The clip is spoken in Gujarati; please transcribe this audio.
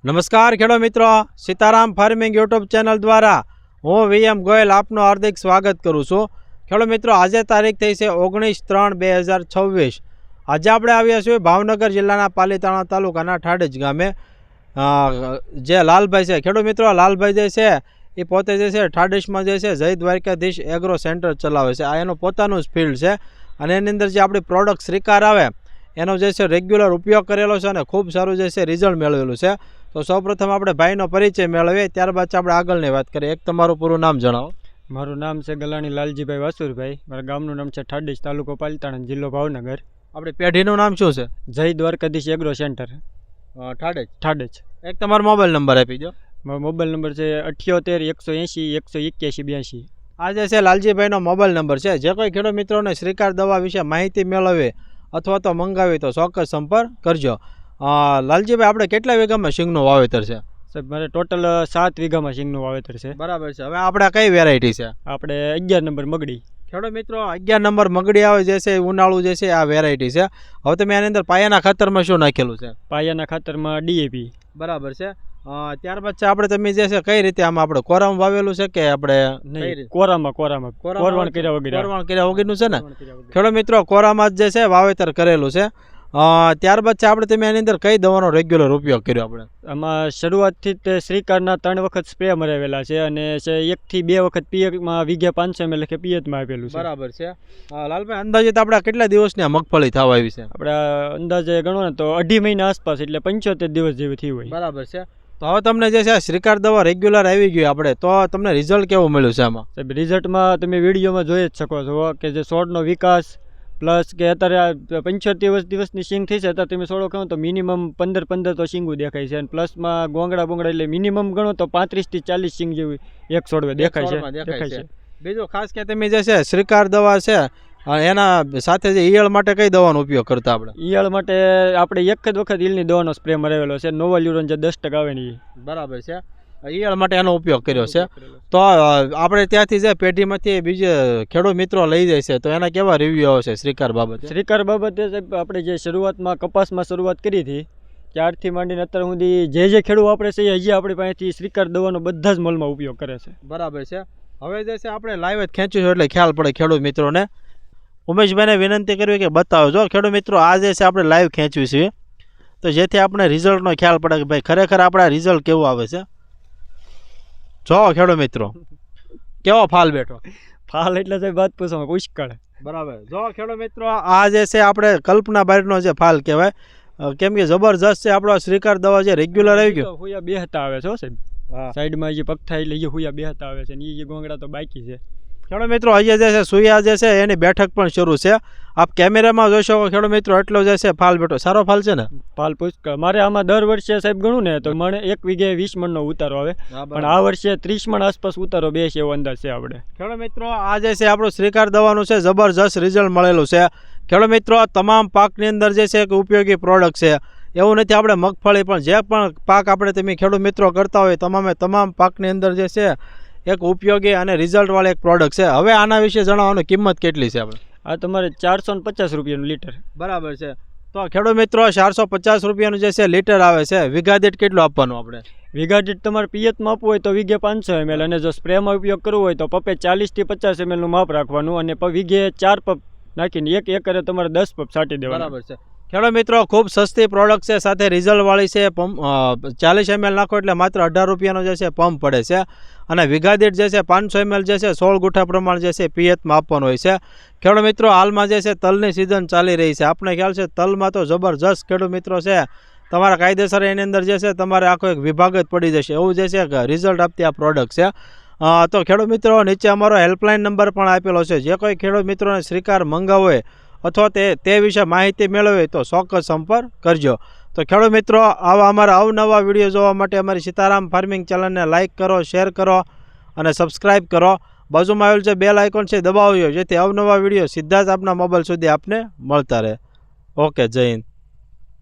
નમસ્કાર ખેડૂત મિત્રો, સીતારામ ફાર્મિંગ યુટ્યુબ ચેનલ દ્વારા હું વીએમ ગોયલ આપનું હાર્દિક સ્વાગત કરું છું। ખેડૂત મિત્રો, આજે તારીખ થઈ છે 19/3/2026। આજે આપણે આવ્યા છીએ ભાવનગર જિલ્લાના પાલીતાણા તાલુકાના ઠાડજ ગામે। જે લાલભાઈ છે ખેડૂત મિત્રો, લાલભાઈ જે છે એ પોતે જે છે ઠાડજમાં જે છે જય દ્વારકાધીશ એગ્રો સેન્ટર ચલાવે છે। આ એનું પોતાનું જ ફિલ્ડ છે અને એની અંદર જે આપણી પ્રોડક્ટ શ્રીકાર આવે એનો જે છે રેગ્યુલર ઉપયોગ કરેલો છે અને ખૂબ સારું જે છે રિઝલ્ટ મેળવેલું છે। તો સૌપ્રથમ આપણે ભાઈનો પરિચય મેળવીએ, ત્યારબાદ આપણે આગળની વાત કરીએ। એક તમારું પૂરું નામ જણાવો। મારું નામ છે ગલાણી લાલજીભાઈ વાસુરભાઈ। મારા ગામનું નામ છે ઠાડજ, તાલુકો પાલીતાણા, જિલ્લો ભાવનગર। આપણી પેઢીનું નામ શું છે? જય દ્વારકાધીશ એગ્રો સેન્ટર ઠાડજ। એક તમારો મોબાઈલ નંબર આપી દો। મારો મોબાઈલ નંબર છે 78 180 181 82। આ જે છે લાલજીભાઈનો મોબાઈલ નંબર છે। જે કોઈ ખેડૂત મિત્રોને શ્રીકાર દવા વિશે માહિતી મેળવવી અથવા તો મંગાવી તો ચોક્કસ સંપર્ક કરજો। લાલજીભાઈ, આપણે કેટલા વીઘામાં સિંગનું વાવેતર છે? સાહેબ, મારે ટોટલ 7 વીઘામાં સિંગનું વાવેતર છે। બરાબર છે। હવે આપણે કઈ વેરાયટી છે? આપણે 11 નંબર મગડી। ખેડૂત મિત્રો, 11 નંબર મગડી આવે જે છે ઉનાળુ જે છે આ વેરાયટી છે। હવે તમે આની અંદર પાયાના ખાતરમાં શું નાખેલું છે? પાયાના ખાતરમાં ડીએપી। બરાબર છે। ત્યારબાદ છે આપણે તમે જે છે કઈ રીતે આમાં આપણે કોરામાં વાવેલું છે કે આપણે કોરવણ કર્યા વગરનું છે ને? ખેડૂત મિત્રો, કોરામાં જ જે છે વાવેતર કરેલું છે। ત્યારબાદ છે આપણે તમે આની અંદર કઈ દવાનો રેગ્યુલર ઉપયોગ કર્યો? આપણે આમાં શરૂઆતથી જ શ્રીકારના 3 વખત સ્પ્રે મરાવેલા છે અને 1 થી 2 વખત પિયતમાં વીઘે 500 ml લખે પિયતમાં આપેલું છે। બરાબર છે। લાલભાઈ, અંદાજિત આપણે કેટલા દિવસની આ મગફળી થવા આવી છે? આપણે અંદાજે ગણો ને તો 2.5 મહિના આસપાસ, એટલે 75 દિવસ જેવી થઈ હોય। બરાબર છે। તો હવે તમને જે છે શ્રીકાર દવા રેગ્યુલર આવી ગયું આપણે, તો તમને રિઝલ્ટ કેવું મળ્યું છે આમાં? સાહેબ, રિઝલ્ટમાં તમે વિડીયોમાં જોઈ જ શકો છો કે જે છોડનો વિકાસ પ્લસ કે અત્યારે 75 દિવસની સિંગ થઈ છે, અત્યારે તમે છોડો કહો તો મિનિમમ 15 તો સિંગું દેખાય છે અને પ્લસમાં ગોંગડા એટલે મિનિમમ ગણો તો 35 થી 40 સિંગ જેવી એક છોડવે દેખાય છે। બીજું ખાસ કે તમે જે છે શ્રીકાર દવા છે એના સાથે જે ઈયળ માટે કઈ દવાનો ઉપયોગ કરતા? આપણે ઈયળ માટે આપણે એક જ વખત ઈયળની દવાનો સ્પ્રે મરાવેલો છે, નોવાલ્યુરોન જે 10% આવે ને। બરાબર છે। ઈયળ માટે એનો ઉપયોગ કર્યો છે। તો આપણે ત્યાંથી જે પેઢીમાંથી બીજે ખેડૂત મિત્રો લઈ જાય છે તો એના કેવા રિવ્યુ આવશે શ્રીકાર બાબતે? શ્રીકાર બાબતે આપણે જે શરૂઆતમાં કપાસમાં શરૂઆત કરી હતી ત્યારથી માંડીને અત્યાર સુધી જે ખેડૂત વાપરે છે હજી આપણી પાસેથી શ્રીકાર દવાનો બધા જ મોલમાં ઉપયોગ કરે છે। બરાબર છે। હવે જે છે આપણે લાઈવ જ ખેંચીશું એટલે ખ્યાલ પડે ખેડૂત મિત્રોને। ઉમેશભાઈને વિનંતી કરવી કે બતાવો। જો ખેડૂત મિત્રો, આ જે છે આપણે લાઈવ ખેંચવી છે તો જેથી આપણે રિઝલ્ટનો ખ્યાલ પડે કે ભાઈ ખરેખર આપણા રિઝલ્ટ કેવું આવે છે। જો ખેડૂત મિત્રો, કેવો ફાલ બેઠો? ફાલ એટલે સાહેબ વાત પૂછો પુષ્કળ। બરાબર। જો ખેડૂત મિત્રો, આ જે છે આપણે કલ્પના બહારનો જે ફાલ કહેવાય, કેમ કે જબરજસ્ત છે આપણો શ્રીકાર દવા જે રેગ્યુલર આવી ગયો। હુયા બેહતા આવે છે સાહેબ, સાઈડમાં જે પગથા એટલે એ હુયા બેહતા આવે છે ને એ ગોંગડા તો બાકી છે। ખેડૂત મિત્રો, અહીંયા જે છે સુયા જે છે એની બેઠક પણ શરૂ છે। આપ કેમેરામાં જોઈ શકો ખેડૂત મિત્રો, એટલો જે છે ફાલ બેઠો। સારો ફાલ છે ને? ફાલ પુષ્કળ। મારે આમાં દર વર્ષે સાહેબ ગણું ને તો મને 1 વીઘે 20 મણનો ઉતારો આવે, પણ આ વર્ષે 30 મણ આસપાસ ઉતારો બેસે એવો અંદાજ છે આપણે। ખેડૂત મિત્રો, આ જે છે આપણું શ્રીકાર દવાનું છે જબરજસ્ત રિઝલ્ટ મળેલું છે। ખેડૂત મિત્રો, તમામ પાકની અંદર જે છે એક ઉપયોગી પ્રોડક્ટ છે। એવું નથી આપણે મગફળી પણ જે પણ પાક આપણે તમે ખેડૂત મિત્રો કરતા હોય તમામ પાકની અંદર જે છે એક ઉપયોગી અને રિઝલ્ટવાળી એક પ્રોડક્ટ છે। હવે આના વિશે જણાવવાનું કિંમત કેટલી છે આપણે? આ તમારે 450 રૂપિયાનું લીટર। બરાબર છે। તો ખેડૂત મિત્રો, 450 રૂપિયાનું જે છે લીટર આવે છે। વીઘા દીઠ કેટલું આપવાનું આપણે? વીઘા દીઠ તમારે પિયતમાં આપવું હોય તો વીઘે 500 ml અને જો સ્પ્રેમાં ઉપયોગ કરવો હોય તો પપ્પે 40 થી 50 ml નું માપ રાખવાનું અને વીઘે 4 પપ નાખીને 1 એકરે તમારે 10 પપ છાંટી દેવાના। બરાબર છે। ખેડૂત મિત્રો, ખૂબ સસ્તી પ્રોડક્ટ છે, સાથે રિઝલ્ટવાળી છે। 40 ml નાખો એટલે માત્ર 18 રૂપિયાનો જે છે પંપ પડે છે અને વીઘા દીઠ જે છે 500 ml જે છે 16 ગુઠા પ્રમાણ જે છે પિયતમાં આપવાનું હોય છે। ખેડૂત મિત્રો, હાલમાં જે છે તલની સિઝન ચાલી રહી છે, આપણે ખ્યાલ છે તલમાં તો જબરજસ્ત ખેડૂત મિત્રો છે તમારા કાયદેસર એની અંદર જે છે તમારે આખો એક વિભાગ જ પડી જશે એવું જે છે રિઝલ્ટ આપતી આ પ્રોડક્ટ છે। તો ખેડૂત મિત્રો, નીચે અમારો હેલ્પલાઇન નંબર પણ આપેલો છે। જે કોઈ ખેડૂત મિત્રોને શ્રીકાર મંગાવવો હોય અથવા તે વિશે માહિતી મેળવવી તો ચોક્કસ સંપર્ક કરજો। તો ખેડૂત મિત્રો, આવા અમારા અવનવા વિડીયો જોવા માટે અમારી સીતારામ ફાર્મિંગ ચેનલને લાઇક કરો, શેર કરો અને સબસ્ક્રાઈબ કરો। બાજુમાં આવેલ જે બેલ આઇકોન છે દબાવજો, જેથી અવનવા વિડીયો સીધા જ આપના મોબાઈલ સુધી આપને મળતા રહે। ઓકે, જય હિન્દ।